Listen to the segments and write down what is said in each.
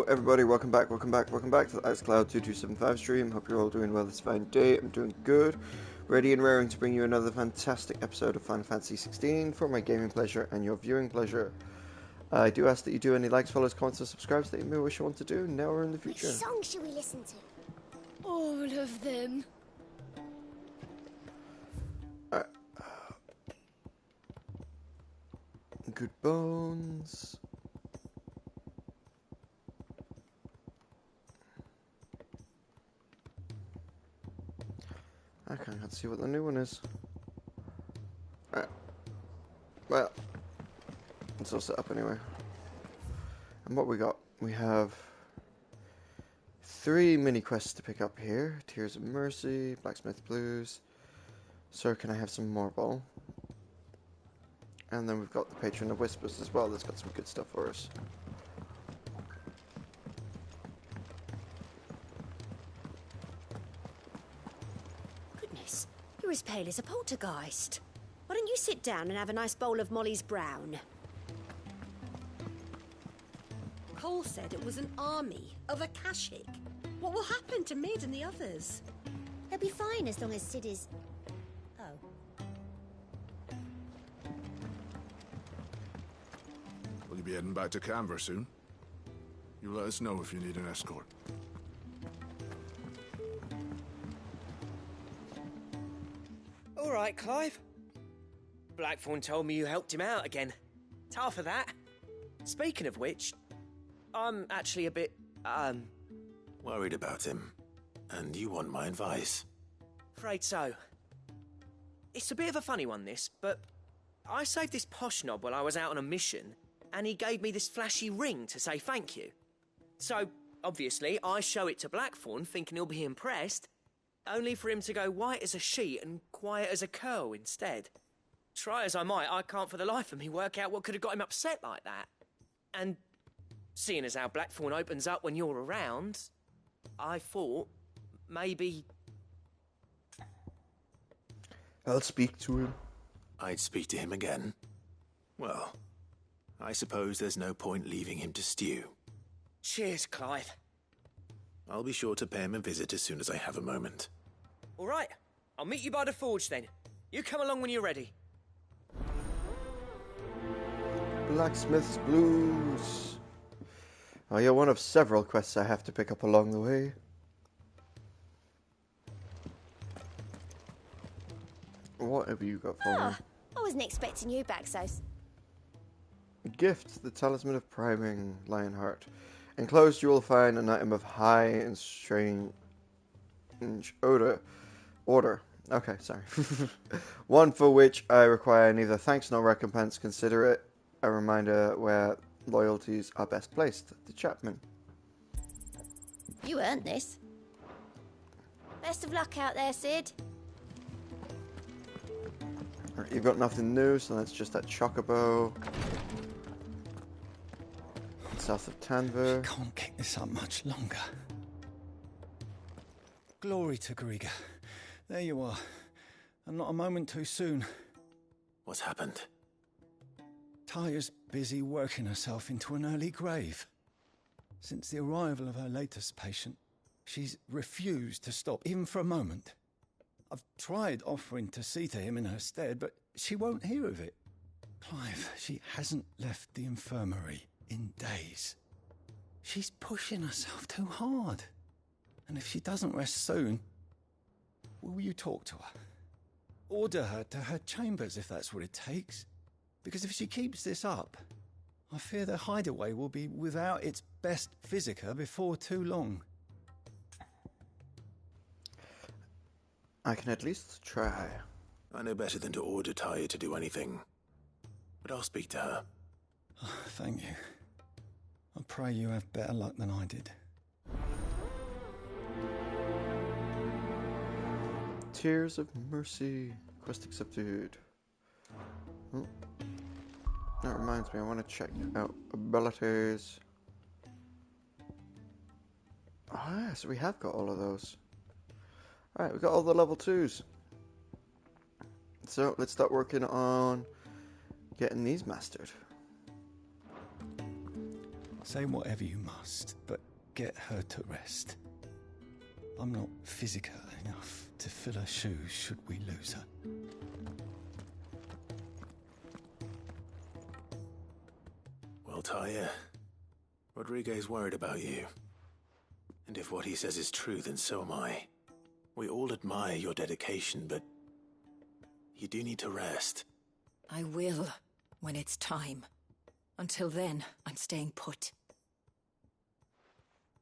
everybody, welcome back to the AlexCloud2275 stream. Hope you're all doing well this fine day. I'm doing good. Ready and raring to bring you another fantastic episode of Final Fantasy XVI for my gaming pleasure and your viewing pleasure. I do ask that you do any likes, follows, comments, or subscribes that you may wish you want to do now or in the future. Which song should we listen to? All of them. Good bones. I can't see what the new one is. Alright. Well, it's all set up anyway. And what we got? We have 3 mini quests to pick up here. Tears of Mercy, Blacksmith Blues. Sir, can I have some more ball? And then we've got the Patron of Whispers as well. That's got some good stuff for us. Goodness, you're as pale as a poltergeist. Why don't you sit down and have a nice bowl of Molly's Brown? Cole said it was an army of Akashic. What will happen to Mid and the others? They'll be fine as long as Sid is... Oh. Will you be heading back to Canver soon? You let us know if you need an escort. All right, Clive. Blackthorn told me you helped him out again. Tough of that. Speaking of which, I'm actually a bit, Worried about him. And you want my advice? afraid so. It's a bit of a funny one, this, but I saved this posh knob while I was out on a mission, and he gave me this flashy ring to say thank you. So, obviously, I show it to Blackthorn, thinking he'll be impressed, only for him to go white as a sheet and quiet as a curl instead. Try as I might, I can't for the life of me work out what could have got him upset like that. And seeing as how Blackthorn opens up when you're around, I thought maybe... I'll speak to him. I'd speak to him again. Well, I suppose there's no point leaving him to stew. Cheers, Clive. I'll be sure to pay him a visit as soon as I have a moment. All right, I'll meet you by the forge then. You come along when you're ready. Blacksmith's Blues. Oh, you're one of several quests I have to pick up along the way. What have you got for me? I wasn't expecting you back so... Gift, the Talisman of Priming, Lionheart. Enclosed you will find an item of high and strange order. Okay, sorry. One for which I require neither thanks nor recompense. Consider it a reminder where loyalties are best placed. The Chapman. You earned this. Best of luck out there, Sid. Right, you've got nothing new, so that's just that Chocobo. South of Tanver. Can't kick this up much longer. Glory to Griga. There you are. And not a moment too soon. What's happened? Taya's busy working herself into an early grave. Since the arrival of her latest patient, she's refused to stop, even for a moment. I've tried offering to see to him in her stead, but she won't hear of it. Clive, she hasn't left the infirmary in days. She's pushing herself too hard. And if she doesn't rest soon, will you talk to her? Order her to her chambers if that's what it takes. Because if she keeps this up, I fear the hideaway will be without its best physica before too long. I can at least try. I know better than to order Taya to do anything. But I'll speak to her. Oh, thank you. I pray you have better luck than I did. Tears of Mercy. Quest accepted. Oh. That reminds me, I want to check out abilities. Ah, yeah, so we have got all of those. Alright, we've got all the level 2s. So, let's start working on getting these mastered. Say whatever you must, but get her to rest. I'm not physical enough to fill her shoes should we lose her. Well, Talia, Rodriguez worried about you. And if what he says is true, then so am I. We all admire your dedication, but you do need to rest. I will, when it's time. Until then, I'm staying put.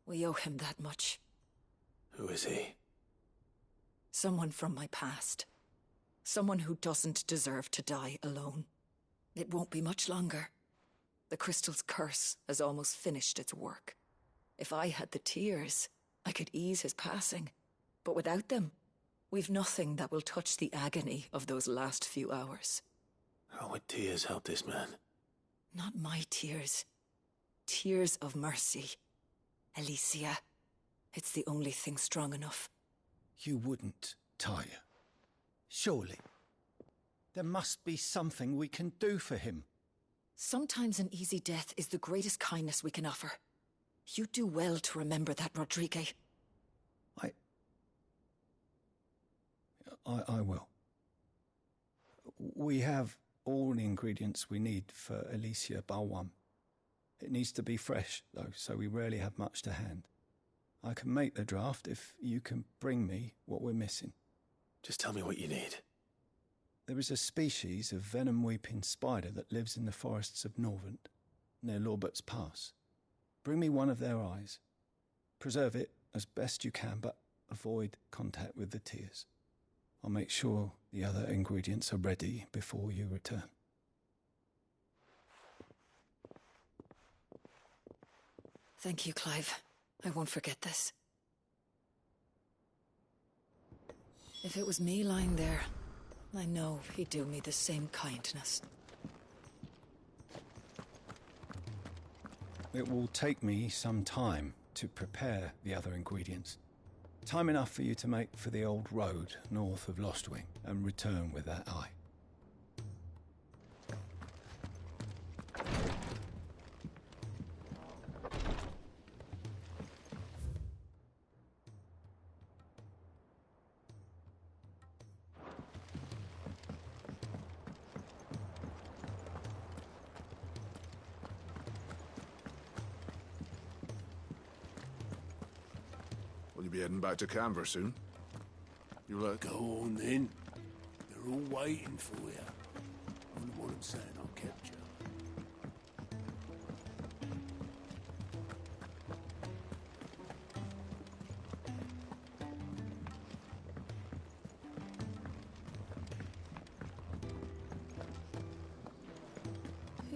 We owe him that much. Who is he? Someone from my past. Someone who doesn't deserve to die alone. It won't be much longer. The crystal's curse has almost finished its work. If I had the tears, I could ease his passing. But without them, we've nothing that will touch the agony of those last few hours. How would tears help this man? Not my tears. Tears of mercy. Alicia. It's the only thing strong enough. You wouldn't, Talia. Surely. There must be something we can do for him. Sometimes an easy death is the greatest kindness we can offer. You do well to remember that, Rodriguez. I will. We have all the ingredients we need for Alicia Balwam. It needs to be fresh, though, so we rarely have much to hand. I can make the draft if you can bring me what we're missing. Just tell me what you need. There is a species of venom-weeping spider that lives in the forests of Norvent, near Lorbert's Pass. Bring me one of their eyes. Preserve it as best you can, but avoid contact with the tears. I'll make sure the other ingredients are ready before you return. Thank you, Clive. I won't forget this. If it was me lying there, I know he'd do me the same kindness. It will take me some time to prepare the other ingredients. Time enough for you to make for the old road north of Lostwing and return with that eye. Will you be heading back to Canver soon? You look... Go on then. They're all waiting for you. I wouldn't want them saying I kept you.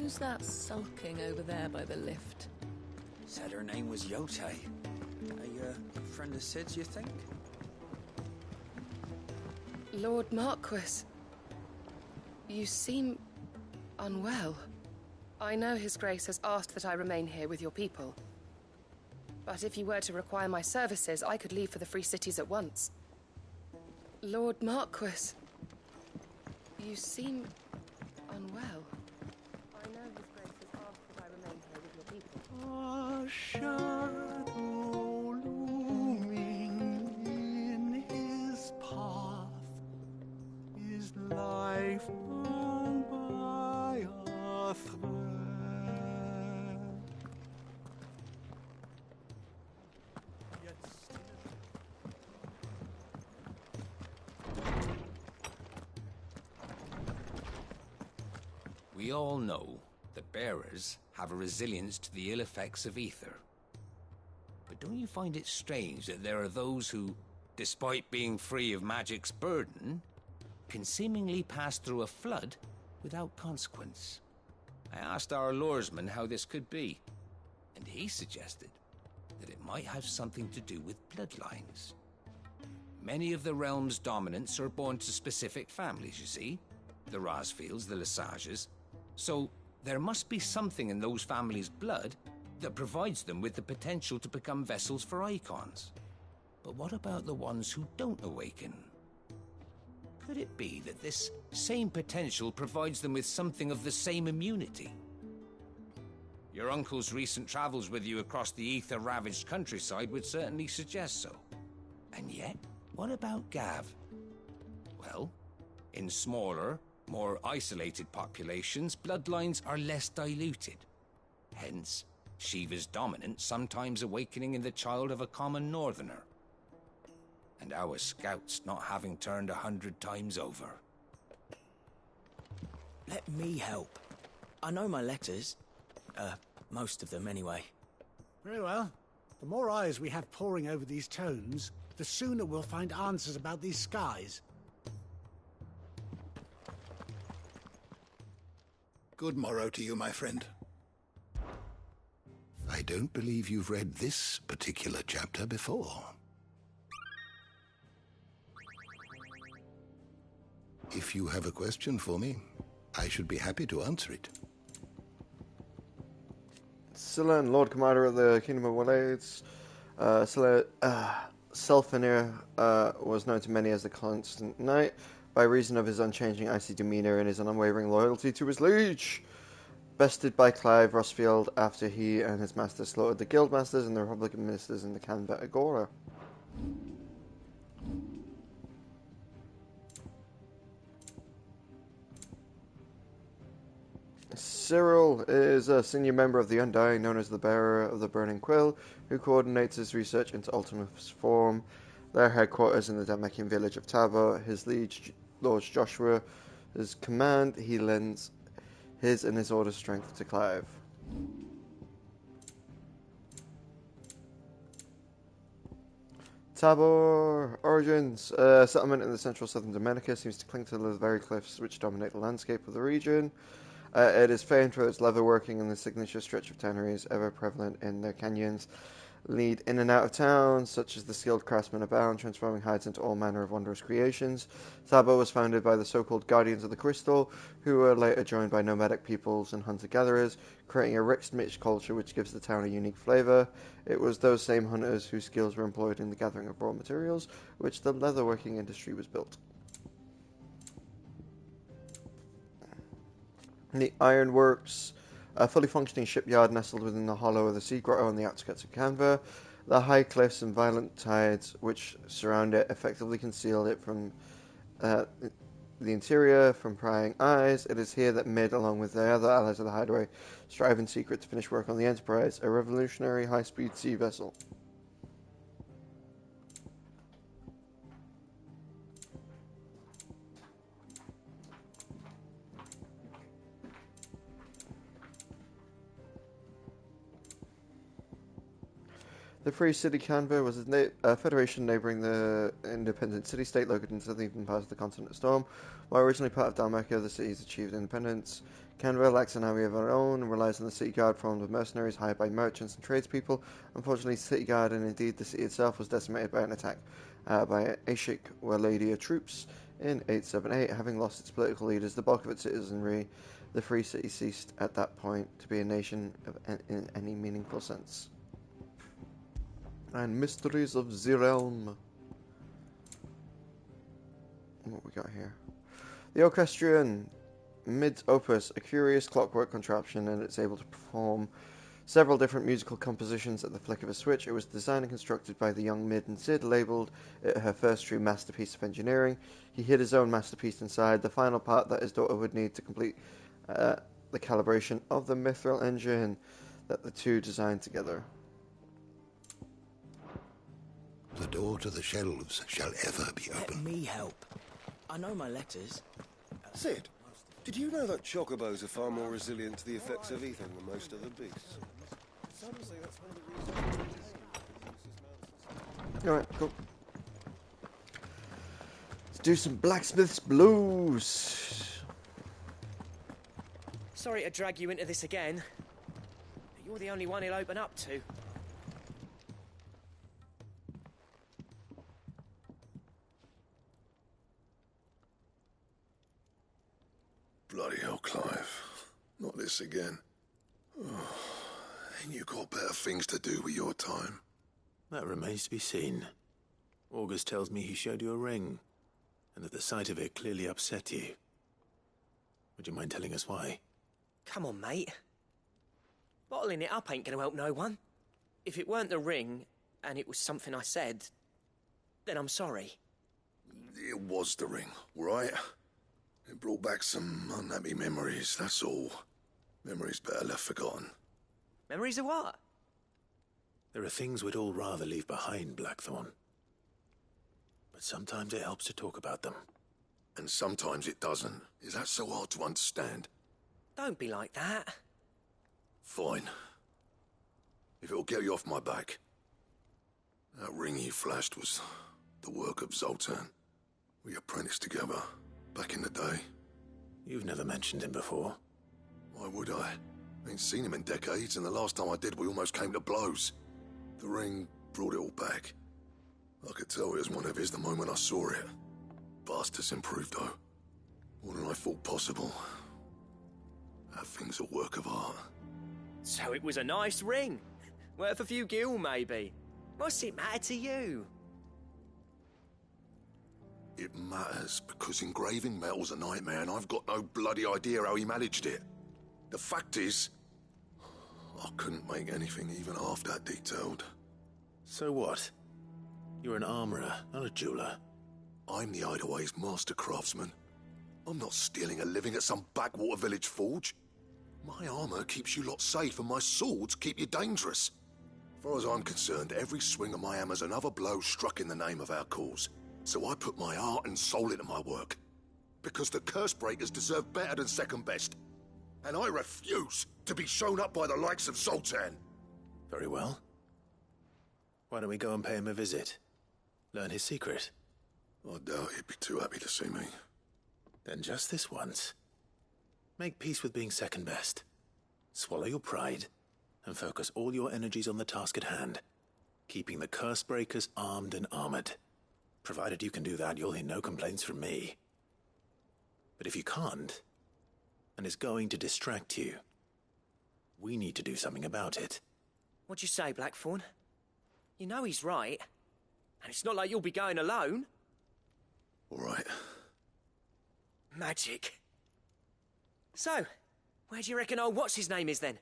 Who's that sulking over there by the lift? Said her name was Yote. A friend of Sid's, you think? Lord Marquis. You seem unwell. I know His Grace has asked that I remain here with your people. But if you were to require my services, I could leave for the Free Cities at once. Lord Marquis. You seem unwell. I know His Grace has asked that I remain here with your people. A shadow looming in his path is life hung by a thread. Yet still We all know that bearers have a resilience to the ill effects of ether. But don't you find it strange that there are those who, despite being free of magic's burden, can seemingly pass through a flood without consequence? I asked our luresman how this could be, and he suggested that it might have something to do with bloodlines. Many of the realm's dominants are born to specific families, you see. The Rosfields, the Lesages. So there must be something in those families' blood that provides them with the potential to become vessels for icons. But what about the ones who don't awaken? Could it be that this same potential provides them with something of the same immunity? Your uncle's recent travels with you across the ether-ravaged countryside would certainly suggest so. And yet, what about Gav? Well, in smaller, more isolated populations, bloodlines are less diluted. Hence, Shiva's dominance sometimes awakening in the child of a common northerner. And our scouts not having turned 100 times over. Let me help. I know my letters. Most of them anyway. Very well. The more eyes we have poring over these tomes, the sooner we'll find answers about these skies. Good morrow to you, my friend. I don't believe you've read this particular chapter before. If you have a question for me, I should be happy to answer it. Scylla and Lord Commander of the Kingdom of Wales. Selfenir was known to many as the Constant Knight by reason of his unchanging icy demeanour and his unwavering loyalty to his liege. Bested by Clive Rosfield after he and his master slaughtered the guildmasters and the Republican ministers in the Canva Agora. Cyril is a senior member of the Undying, known as the Bearer of the Burning Quill, who coordinates his research into Ultimus form. Their headquarters in the Damekian village of Tabor. His liege, Lord Joshua, his command, he lends his and his order's strength to Clive. Tabor origins. A settlement in the central southern Dominica seems to cling to the very cliffs which dominate the landscape of the region. It is famed for its leatherworking, and the signature stretch of tanneries ever prevalent in their canyons lead in and out of town, such as the skilled craftsmen abound, transforming hides into all manner of wondrous creations. Tabor was founded by the so-called Guardians of the Crystal, who were later joined by nomadic peoples and hunter-gatherers, creating a rich mixed culture which gives the town a unique flavour. It was those same hunters whose skills were employed in the gathering of raw materials, which the leatherworking industry was built. The Ironworks, a fully functioning shipyard nestled within the hollow of the sea grotto on the outskirts of Canva. The high cliffs and violent tides which surround it effectively concealed it from the interior from prying eyes. It is here that Mid, along with the other allies of the Hideaway, strive in secret to finish work on the Enterprise, a revolutionary high-speed sea vessel. The Free City Canva was a federation neighbouring the independent city-state located in the southern part of the continent of Storm. While originally part of Dalmacia, the city's achieved independence. Canva lacks an army of her own and relies on the city guard formed of mercenaries hired by merchants and tradespeople. Unfortunately, the city guard, and indeed the city itself, was decimated by an attack by Ashik Waladia troops in 878. Having lost its political leaders, the bulk of its citizenry, the Free City ceased at that point to be a nation in any meaningful sense. And Mysteries of the Realm. What we got here? The Orchestrion, Mid's opus, a curious clockwork contraption, and it's able to perform several different musical compositions at the flick of a switch. It was designed and constructed by the young Mid and Sid, labelled it her first true masterpiece of engineering. He hid his own masterpiece inside, the final part that his daughter would need to complete the calibration of the mithril engine that the two designed together. The door to the shelves shall ever be open. Let me help. I know my letters. Sid, did you know that chocobos are far more resilient to the effects of ether than most other beasts? Some say that's one of the reasons. Alright, cool. Let's do some Blacksmith's Blues. Sorry to drag you into this again. But you're the only one he'll open up to. Bloody hell, Clive. Not this again. Oh, ain't you got better things to do with your time? That remains to be seen. August tells me he showed you a ring, and that the sight of it clearly upset you. Would you mind telling us why? Come on, mate. Bottling it up ain't gonna help no one. If it weren't the ring, and it was something I said, then I'm sorry. It was the ring, right? It brought back some unhappy memories, that's all. Memories better left forgotten. Memories of what? There are things we'd all rather leave behind, Blackthorn. But sometimes it helps to talk about them. And sometimes it doesn't. Is that so hard to understand? Don't be like that. Fine. If it'll get you off my back. That ring you flashed was the work of Zoltan. We apprenticed together, back in the day. You've never mentioned him before. Why would I? Ain't seen him in decades, and the last time I did, we almost came to blows. The ring brought it all back. I could tell it was one of his the moment I saw it. Bastard's improved, though. More than I thought possible. That thing's a work of art. So it was a nice ring. Worth a few gil, maybe. What's it matter to you? It matters, because engraving metal's a nightmare, and I've got no bloody idea how he managed it. The fact is, I couldn't make anything even half that detailed. So what? You're an armorer, not a jeweler. I'm the Hideaway's master craftsman. I'm not stealing a living at some backwater village forge. My armor keeps you lot safe, and my swords keep you dangerous. As far as I'm concerned, every swing of my hammer's another blow struck in the name of our cause. So I put my heart and soul into my work. Because the curse breakers deserve better than second best. And I refuse to be shown up by the likes of Zoltan. Very well. Why don't we go and pay him a visit? Learn his secret. I doubt he'd be too happy to see me. Then just this once. Make peace with being second best. Swallow your pride, and focus all your energies on the task at hand. Keeping the curse breakers armed and armored. Provided you can do that, you'll hear no complaints from me. But if you can't, and it's going to distract you, we need to do something about it. What'd you say, Blackthorn? You know he's right. And it's not like you'll be going alone. All right. Magic. So, where do you reckon old what's-his-name is then?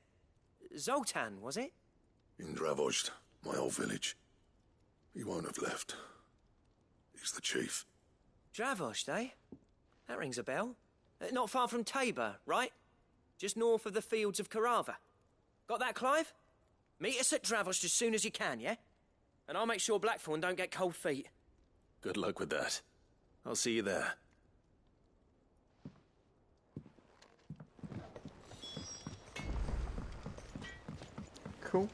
Zoltan, was it? In Dravozd, my old village. He won't have left. He's the chief. Dravozd, eh? That rings a bell. Not far from Tabor, right? Just north of the fields of Carava. Got that, Clive? Meet us at Dravozd as soon as you can, yeah? And I'll make sure Blackthorn don't get cold feet. Good luck with that. I'll see you there. Cool.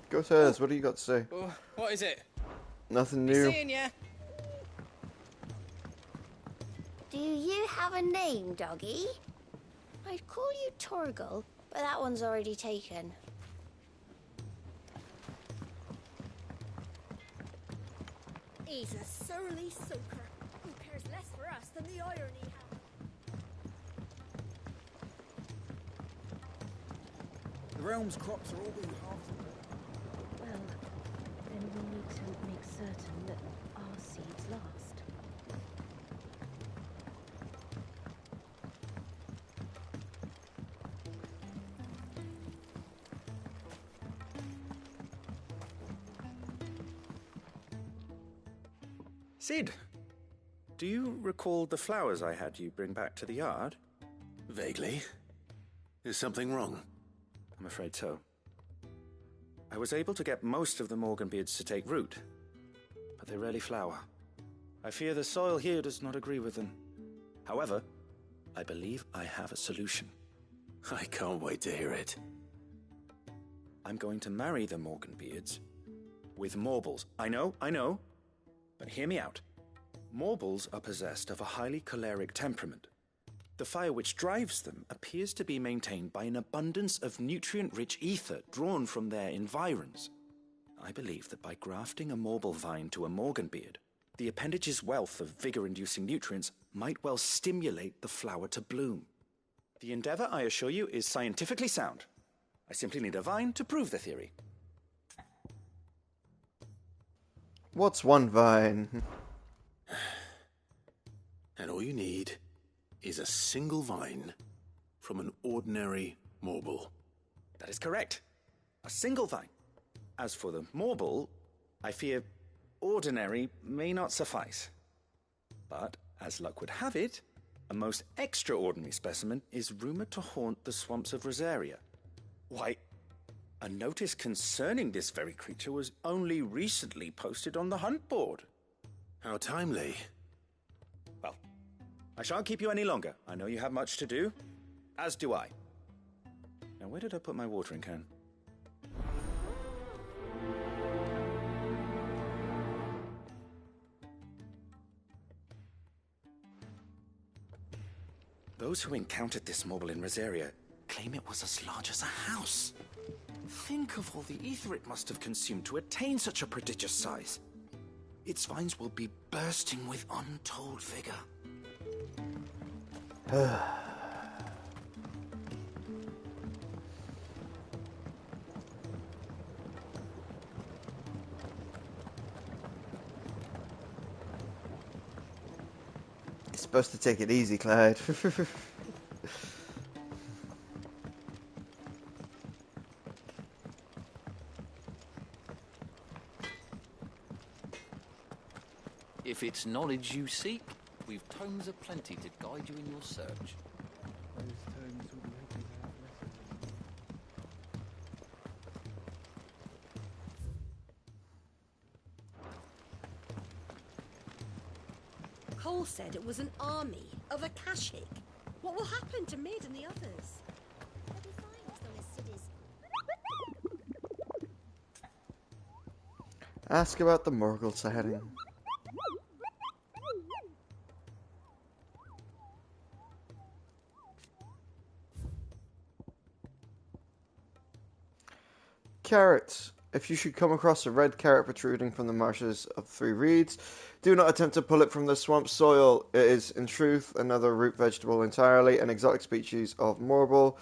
Go Tez, what do you got to say? Oh, what is it? Nothing new. Seeing ya. Do you have a name, doggy? I'd call you Torgal, but that one's already taken. He's a surly soaker who cares less for us than the iron he has. The realm's crops are all being harvested. Well, then we need to make certain that our seeds last. Sid, do you recall the flowers I had you bring back to the yard? Vaguely. Is something wrong? I'm afraid so. I was able to get most of the Morganbeards to take root, but they rarely flower. I fear the soil here does not agree with them. However, I believe I have a solution. I can't wait to hear it. I'm going to marry the Morganbeards with Morbles. I know, but hear me out. Morbles are possessed of a highly choleric temperament. The fire which drives them appears to be maintained by an abundance of nutrient-rich ether drawn from their environs. I believe that by grafting a Morble vine to a Morganbeard, the appendage's wealth of vigor-inducing nutrients might well stimulate the flower to bloom. The endeavor, I assure you, is scientifically sound. I simply need a vine to prove the theory. What's one vine? And all you need is a single vine from an ordinary Morble. That is correct. A single vine. As for the marble, I fear ordinary may not suffice. But, as luck would have it, a most extraordinary specimen is rumoured to haunt the swamps of Rosaria. Why, a notice concerning this very creature was only recently posted on the hunt board. How timely. Well, I shan't keep you any longer. I know you have much to do, as do I. Now, where did I put my watering can? Those who encountered this marble in Rosaria claim it was as large as a house. Think of all the ether it must have consumed to attain such a prodigious size. Its vines will be bursting with untold vigor. You're supposed to take it easy, Clyde. If it's knowledge you seek, we've tomes aplenty to guide you in your search. Cole said it was an army of Akashic. What will happen to Mid and the others? They'll be fine as long as Sid is... Ask about the Morgul sighting. Carrots. If you should come across a red carrot protruding from the marshes of Three Reeds, do not attempt to pull it from the swamp soil. It is, in truth, another root vegetable entirely, an exotic species of marble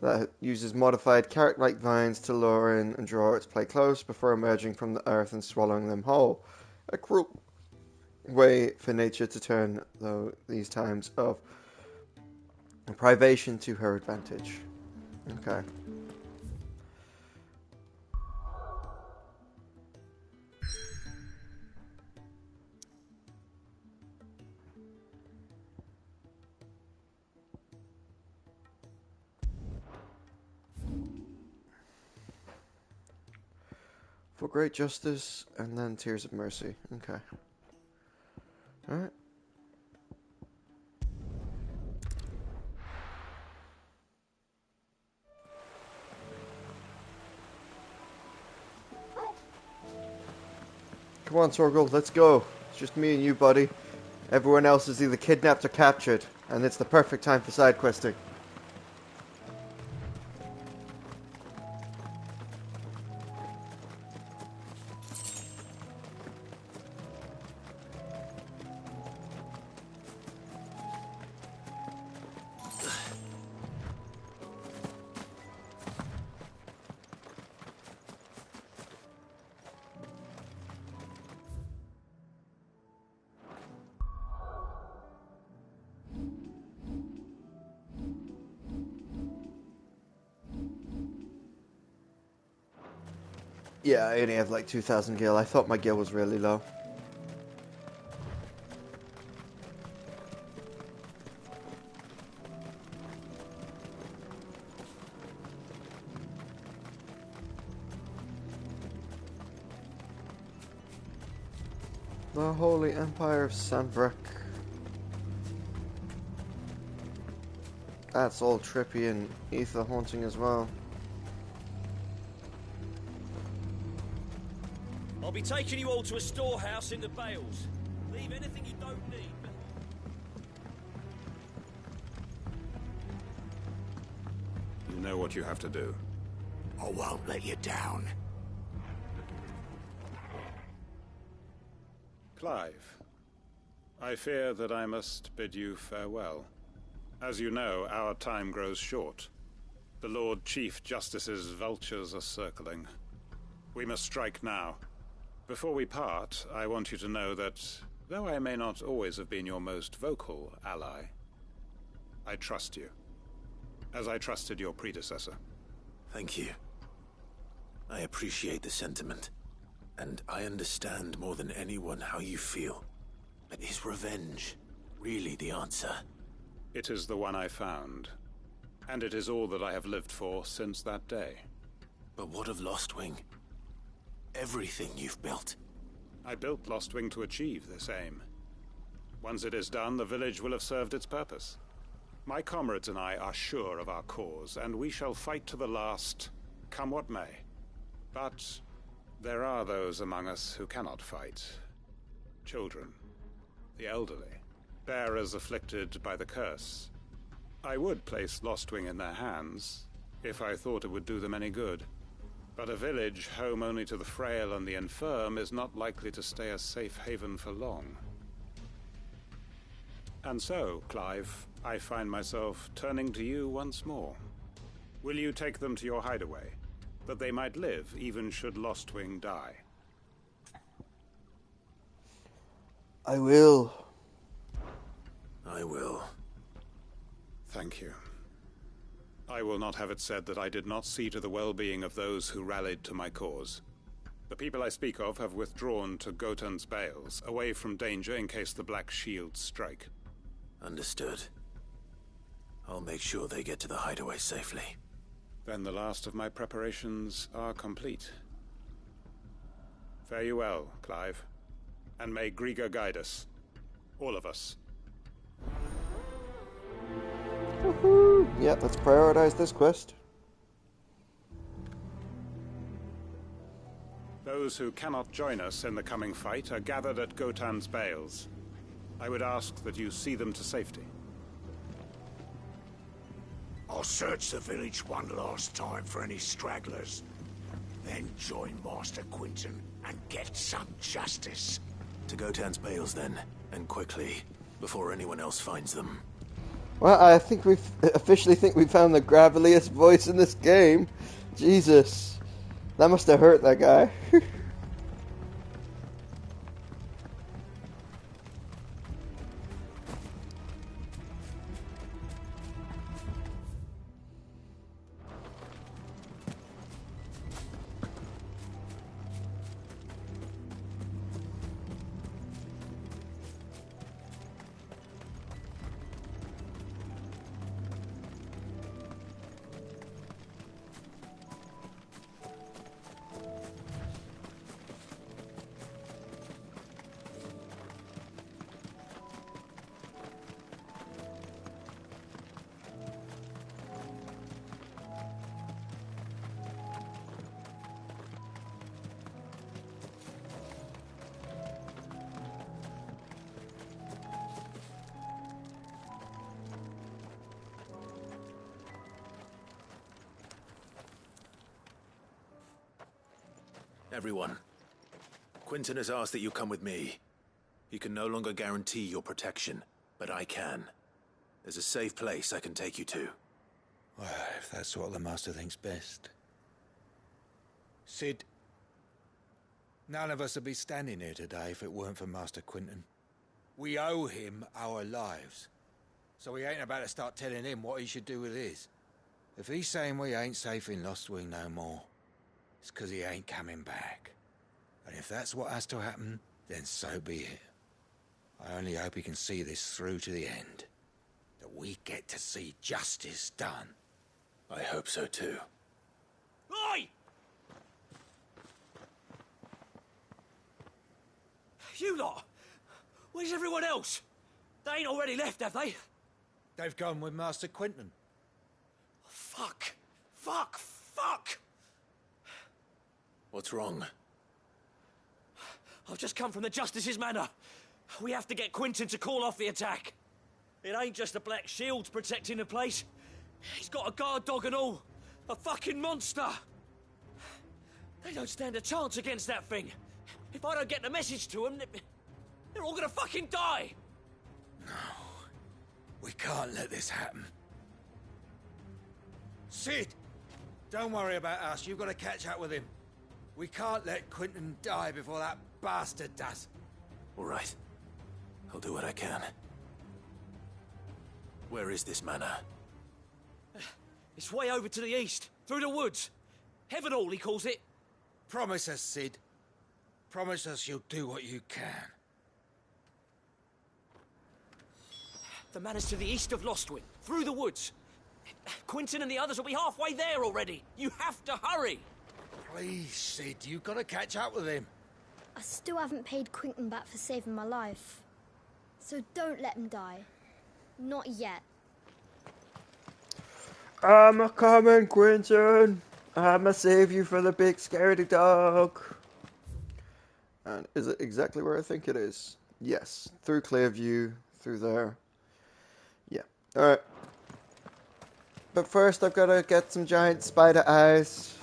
that uses modified carrot-like vines to lure in and draw its prey close before emerging from the earth and swallowing them whole. A cruel way for nature to turn, though, these times of privation to her advantage. Okay. For great justice, and then tears of mercy. Okay. Alright. Come on, Torgal, let's go. It's just me and you, buddy. Everyone else is either kidnapped or captured, and it's the perfect time for side questing. Yeah, I only have like 2,000 gil. I thought my gil was really low. The Holy Empire of Sanbreque. That's all trippy and ether haunting as well. I'll be taking you all to a storehouse in the Bales. Leave anything you don't need. You know what you have to do. I won't let you down. Clive, I fear that I must bid you farewell. As you know, our time grows short. The Lord Chief Justice's vultures are circling. We must strike now. Before we part, I want you to know that, though I may not always have been your most vocal ally, I trust you, as I trusted your predecessor. Thank you. I appreciate the sentiment, and I understand more than anyone how you feel. But is revenge really the answer? It is the one I found, and it is all that I have lived for since that day. But what of Lostwing? Everything you've built. I built Lostwing to achieve this aim. Once it is done, the village will have served its purpose. My comrades and I are sure of our cause, and we shall fight to the last, come what may. But there are those among us who cannot fight. Children, the elderly, bearers afflicted by the curse. I would place Lostwing in their hands, if I thought it would do them any good. But a village home only to the frail and the infirm is not likely to stay a safe haven for long. And so, Clive, I find myself turning to you once more. Will you take them to your hideaway, that they might live even should Lostwing die? I will. I will. Thank you. I will not have it said that I did not see to the well-being of those who rallied to my cause. The people I speak of have withdrawn to Gotan's Bales, away from danger in case the Black Shields strike. Understood. I'll make sure they get to the hideaway safely. Then the last of my preparations are complete. Fare you well, Clive. And may Griga guide us. All of us. Woohoo! Yep, let's prioritize this quest. Those who cannot join us in the coming fight are gathered at Gotan's Bales. I would ask that you see them to safety. I'll search the village one last time for any stragglers. Then join Master Quinton and get some justice. To Gotan's Bales, then, and quickly, before anyone else finds them. Well, I think we officially think we found the graveliest voice in this game. Jesus. That must have hurt that guy. Everyone, Quinton has asked that you come with me. He can no longer guarantee your protection, but I can. There's a safe place I can take you to. Well, if that's what the Master thinks best. Sid, none of us would be standing here today if it weren't for Master Quinton. We owe him our lives. So we ain't about to start telling him what he should do with his. If he's saying we ain't safe in Lostwing no more, it's 'cause he ain't coming back. And if that's what has to happen, then so be it. I only hope he can see this through to the end. That we get to see justice done. I hope so too. Oi! You lot! Where's everyone else? They ain't already left, have they? They've gone with Master Quinton. Fuck! Fuck! Fuck! What's wrong? I've just come from the Justice's Manor. We have to get Quinton to call off the attack. It ain't just the Black Shields protecting the place. He's got a guard dog and all. A fucking monster. They don't stand a chance against that thing. If I don't get the message to them, they're all gonna fucking die. No. We can't let this happen. Sid! Don't worry about us. You've got to catch up with him. We can't let Quinton die before that bastard does. All right. I'll do what I can. Where is this manor? It's way over to the east. Through the woods. Heaven Hall, he calls it. Promise us, Sid. Promise us you'll do what you can. The man is to the east of Lostwing, through the woods. Quentin and the others will be halfway there already. You have to hurry. Please, Sid, you've got to catch up with him. I still haven't paid Quentin back for saving my life. So don't let him die. Not yet. I'm a coming, Quentin. I'ma save you from the big scaredy dog. And is it exactly where I think it is? Yes. Through Clearview, through there. Yeah. Alright. But first I've got to get some giant spider eyes.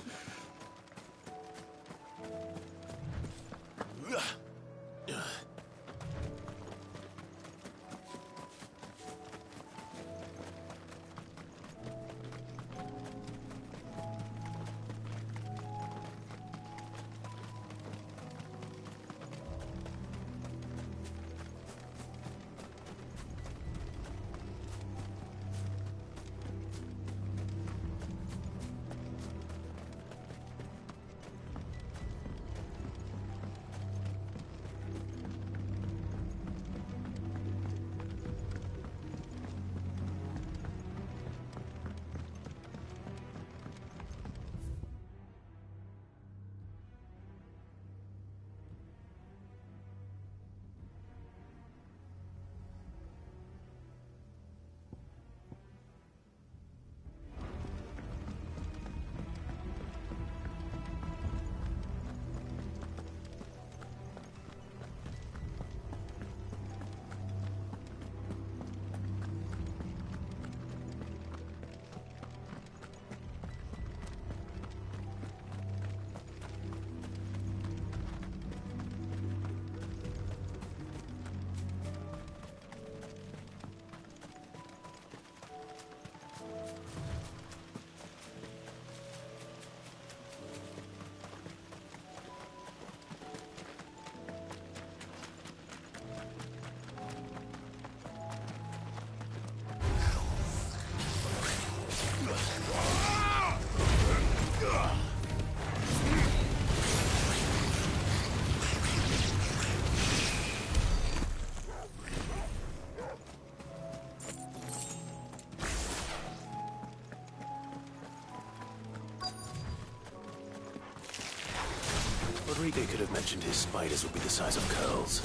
Rodrigo could have mentioned his spiders would be the size of curls.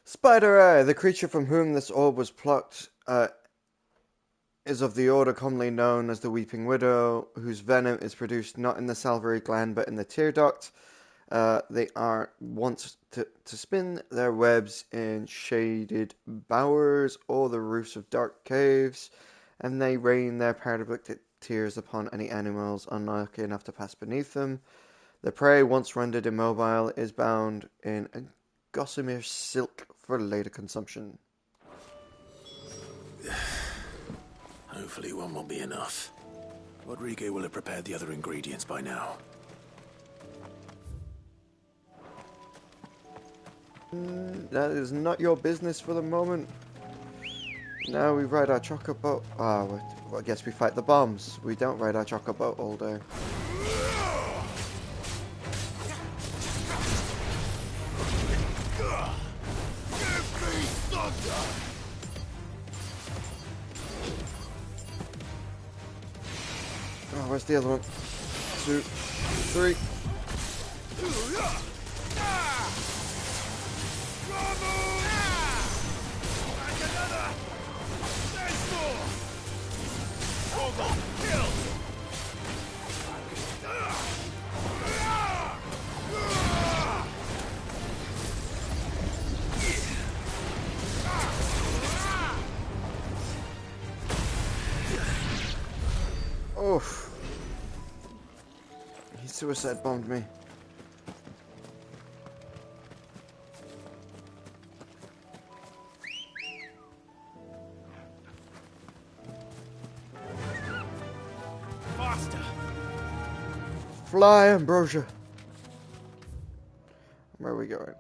Spider Eye, the creature from whom this orb was plucked, is of the order commonly known as the Weeping Widow, whose venom is produced not in the salivary gland but in the tear duct. They are wont to spin their webs in shaded bowers or the roofs of dark caves, and they rain their paralytic tears upon any animals unlucky enough to pass beneath them. The prey, once rendered immobile, is bound in a gossamer silk for later consumption. Hopefully one won't be enough. Rodrigo will have prepared the other ingredients by now. That is not your business for the moment. Now we ride our chocobo. Well, I guess we fight the bombs. We don't ride our chocobo all day. Give me thunder! Oh, where's the other one? 2, 3. And another! There's more! Torgal, kill! Oof. He suicide bombed me. Faster! Fly, Ambrosia. Where are we going?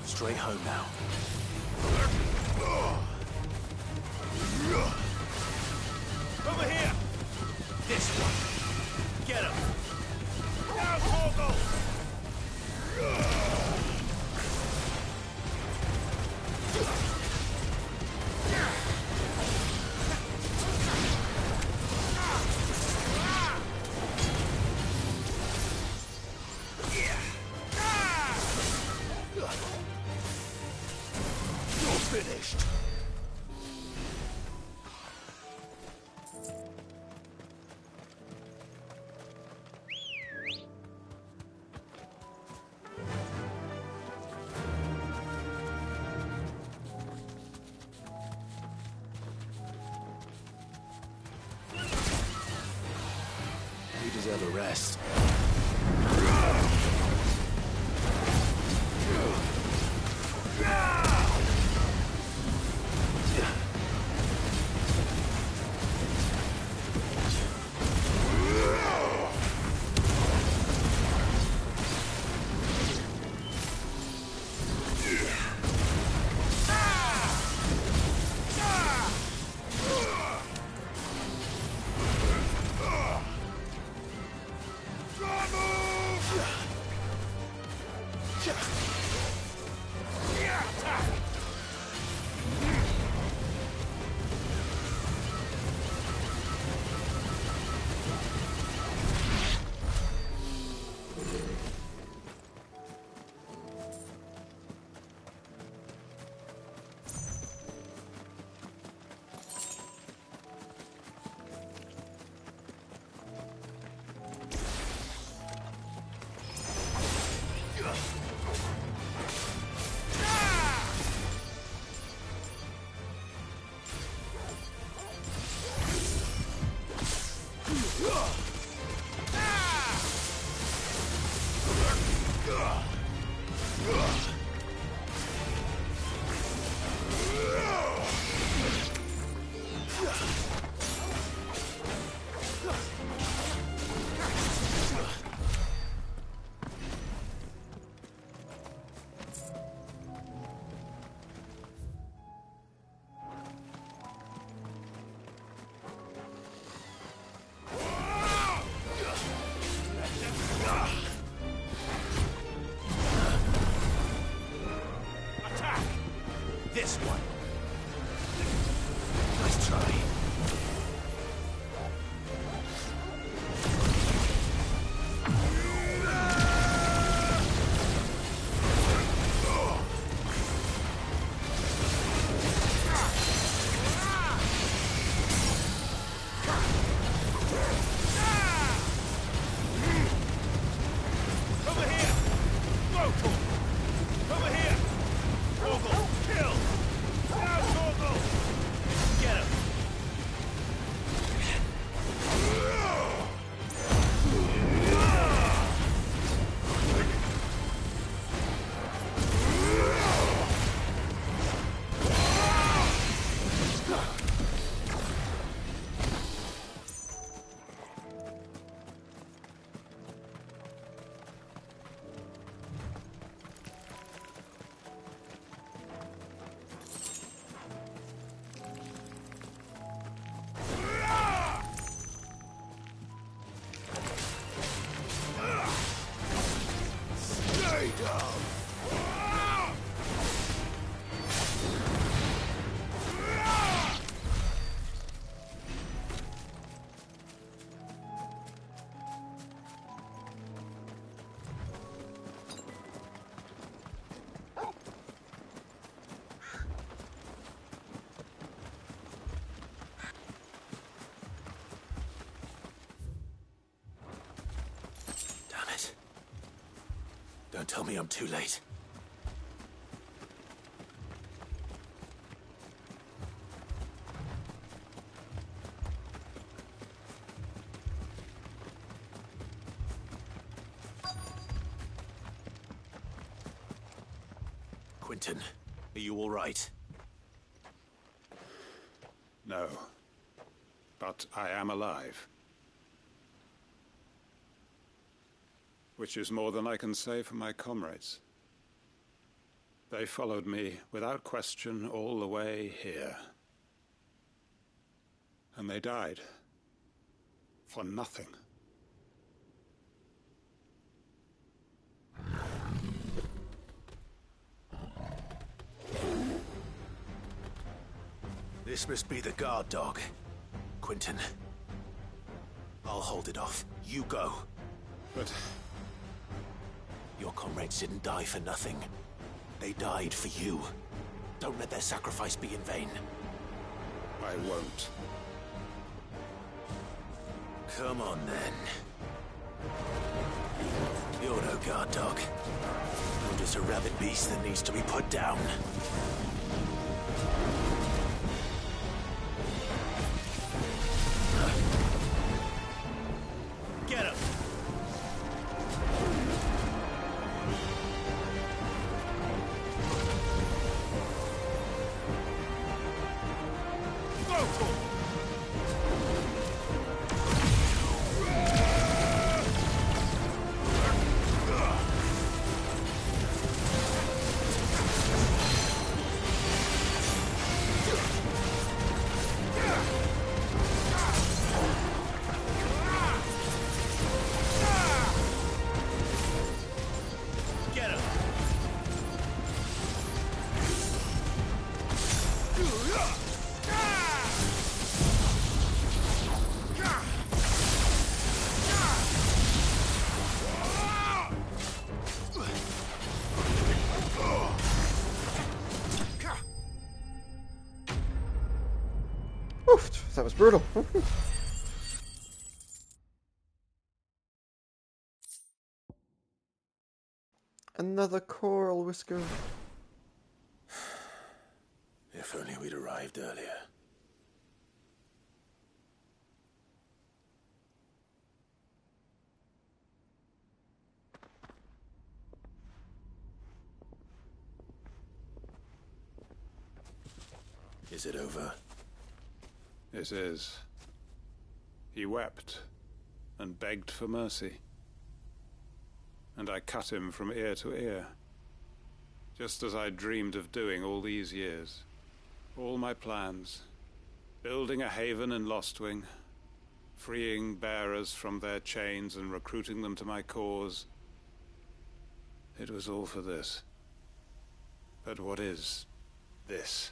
Straight home now. Over here! This one! Get him! Now, Torgal! You're finished! You deserve a rest. This one. Nice try. Over here! Go, Torgal! Over here! Torgal, kill! Don't tell me I'm too late. Quentin, are you all right? No. But I am alive. Which is more than I can say for my comrades. They followed me without question all the way here. And they died. For nothing. This must be the guard dog. Quentin. I'll hold it off. You go. But... your comrades didn't die for nothing. They died for you. Don't let their sacrifice be in vain. I won't. Come on, then. You're no guard dog. You're just a rabid beast that needs to be put down. Get him! Oof, that was brutal. Another coral whisker. If only we'd arrived earlier. Is it over? It is. He wept and begged for mercy. And I cut him from ear to ear, just as I dreamed of doing all these years. All my plans, building a haven in Lostwing, freeing bearers from their chains and recruiting them to my cause. It was all for this. But what is this?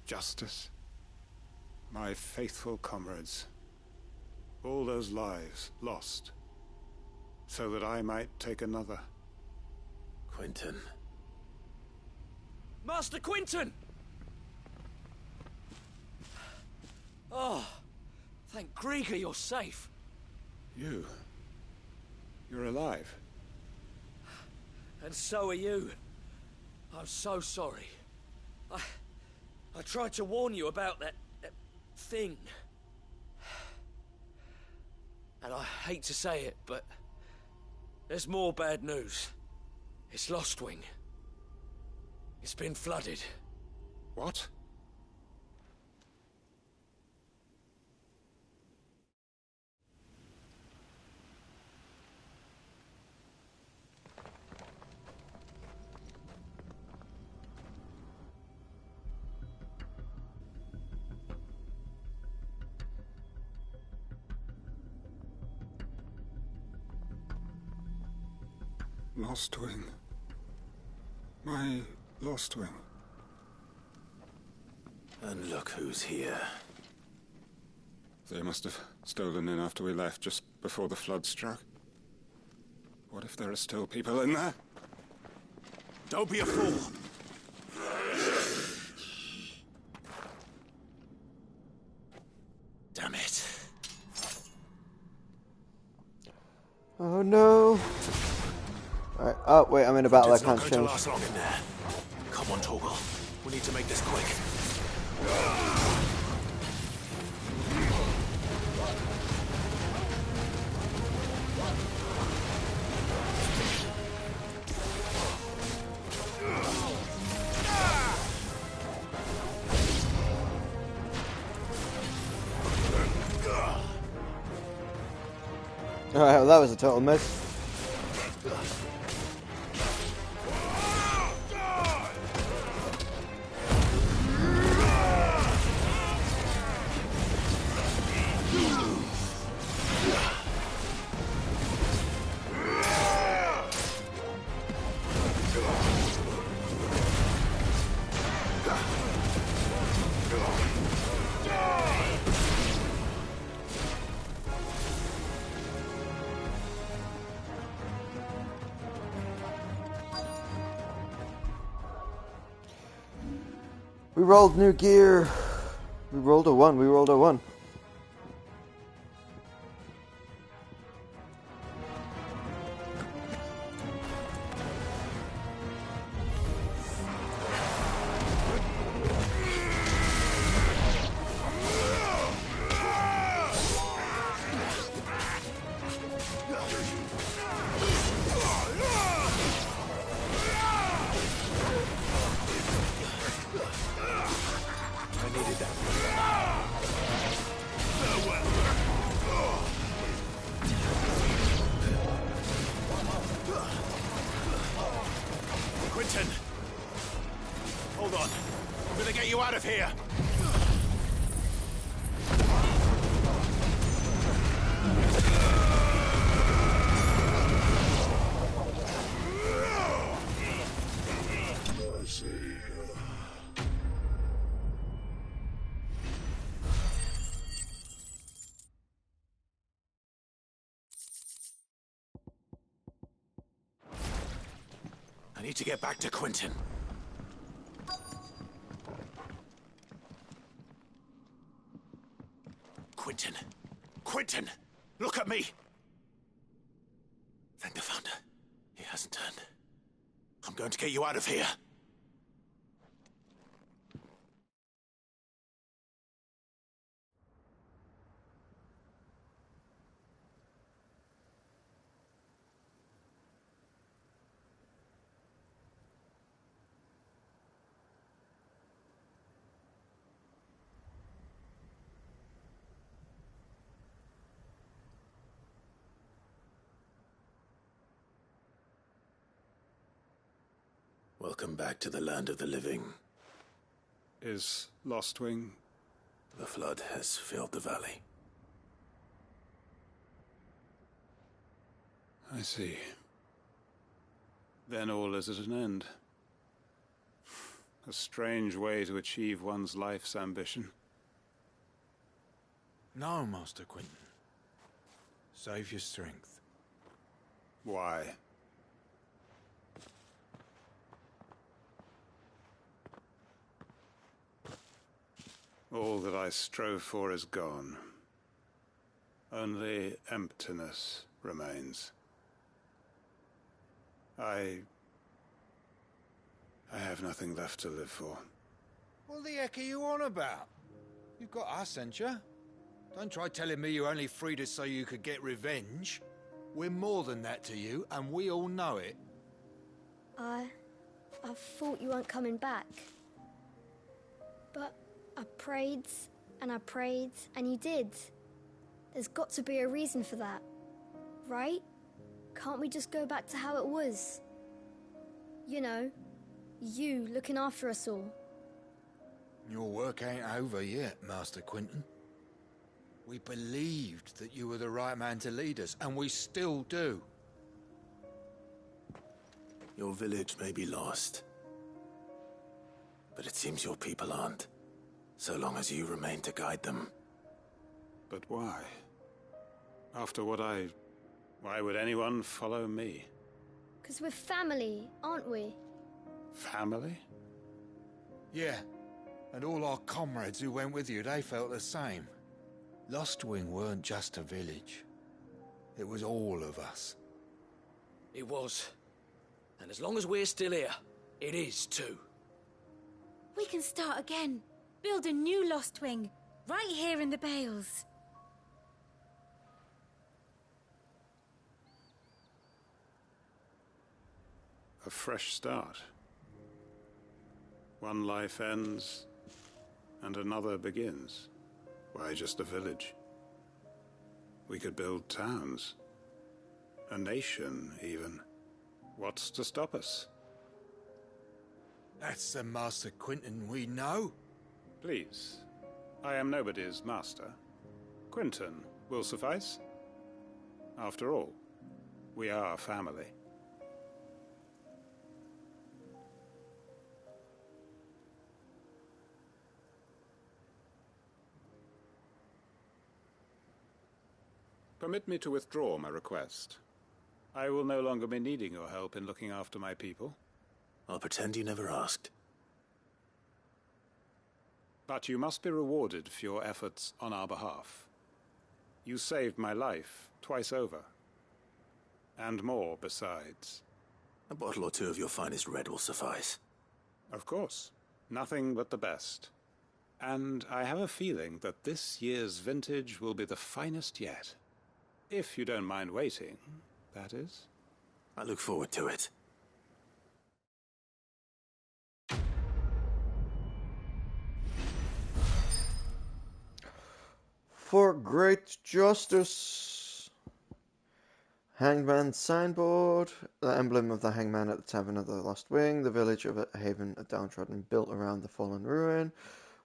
Justice? My faithful comrades. All those lives lost, so that I might take another. Quentin. Master Quentin! Oh, thank Grieger you're safe. You're alive. And so are you. I'm so sorry. I tried to warn you about that thing. And I hate to say it, but there's more bad news. It's Lostwing. It's been flooded. What? Lostwing. My Lostwing. And look who's here. They must have stolen in after we left, just before the flood struck. What if there are still people in there? Don't be a fool! Damn it. Oh no. Alright. Oh, wait, I'm in a battle. I can't It's not going change. to last long in there. Come on, Torgal. We need to make this quick. Alright, well, that was a total miss. We rolled new gear. We rolled a 1. We rolled a 1. Quentin! Hold on. I'm gonna get you out of here! I need to get back to Quentin. Quentin! Quentin! Look at me! Thank the Founder. He hasn't turned. I'm going to get you out of here. Welcome back to the land of the living. Is Lostwing? The flood has filled the valley. I see. Then all is at an end. A strange way to achieve one's life's ambition. No, Master Quentin. Save your strength. Why? All that I strove for is gone. Only emptiness remains. I have nothing left to live for. What the heck are you on about? You've got us, ain't you? Don't try telling me you only freed us so you could get revenge. We're more than that to you, and we all know it. I thought you weren't coming back. But I prayed, and you did. There's got to be a reason for that, right? Can't we just go back to how it was? You know, you looking after us all. Your work ain't over yet, Master Quentin. We believed that you were the right man to lead us, and we still do. Your village may be lost, but it seems your people aren't, so long as you remain to guide them. But why? After what why would anyone follow me? 'Cause we're family, aren't we? Family? Yeah, and all our comrades who went with you, they felt the same. Lostwing weren't just a village. It was all of us. It was. And as long as we're still here, it is too. We can start again. Build a new Lost Wing, right here in the Bales. A fresh start. One life ends, and another begins. Why, just a village. We could build towns. A nation, even. What's to stop us? That's the Master Quinton we know. Please. I am nobody's master. Quinton will suffice. After all, we are family. Permit me to withdraw my request. I will no longer be needing your help in looking after my people. I'll pretend you never asked. But you must be rewarded for your efforts on our behalf. You saved my life twice over. And more besides. A bottle or two of your finest red will suffice. Of course. Nothing but the best. And I have a feeling that this year's vintage will be the finest yet. If you don't mind waiting, that is. I look forward to it. For great justice. Hangman signboard, the emblem of the hangman at the tavern of the Lost Wing, the village of a haven, a downtrodden built around the fallen ruin,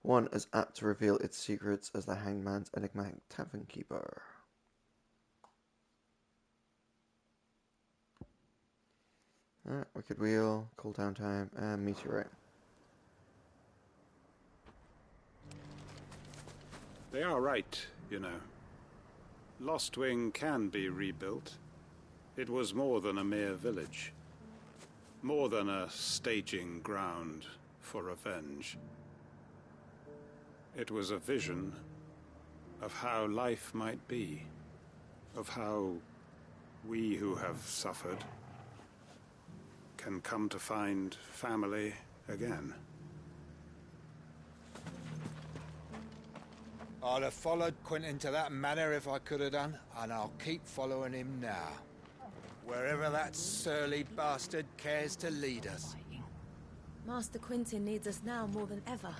one as apt to reveal its secrets as the hangman's enigmatic tavern keeper. Wicked Wheel, cooldown time, and meteorite. They are right, you know. Lost Wing can be rebuilt. It was more than a mere village. More than a staging ground for revenge. It was a vision of how life might be. Of how we who have suffered can come to find family again. I'd have followed Quinton to that manor if I could have done, and I'll keep following him now. Wherever that surly bastard cares to lead us. Master Quinton needs us now more than ever.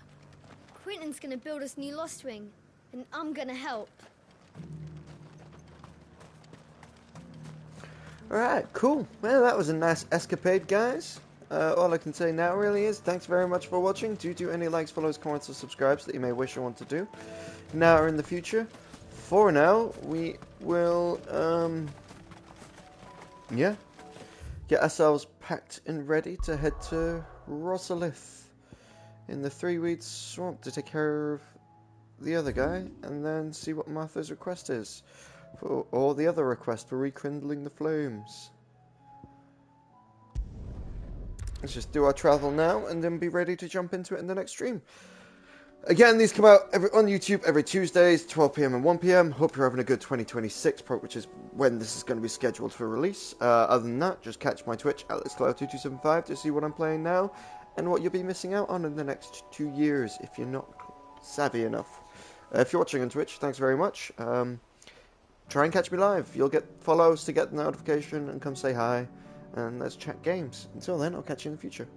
Quinton's gonna build us new Lost Wing, and I'm gonna help. Alright, cool. Well, that was a nice escapade, guys. All I can say now really is thanks very much for watching. Do any likes, follows, comments, or subscribes that you may wish or want to do now or in the future. For now, we will, yeah, get ourselves packed and ready to head to Rosalith in the Three-Weed Swamp to take care of the other guy, and then see what Martha's request is. Or the other request for rekindling the flames. Let's just do our travel now and then be ready to jump into it in the next stream. Again, these come out on YouTube every Tuesdays, 12 PM and 1 PM. Hope you're having a good 2026, which is when this is going to be scheduled for release. Other than that, just catch my Twitch, AlexCloud2275, to see what I'm playing now and what you'll be missing out on in the next 2 years if you're not savvy enough. If you're watching on Twitch, thanks very much. Try and catch me live. You'll get follows to get the notification and come say hi. And let's chat games. Until then, I'll catch you in the future.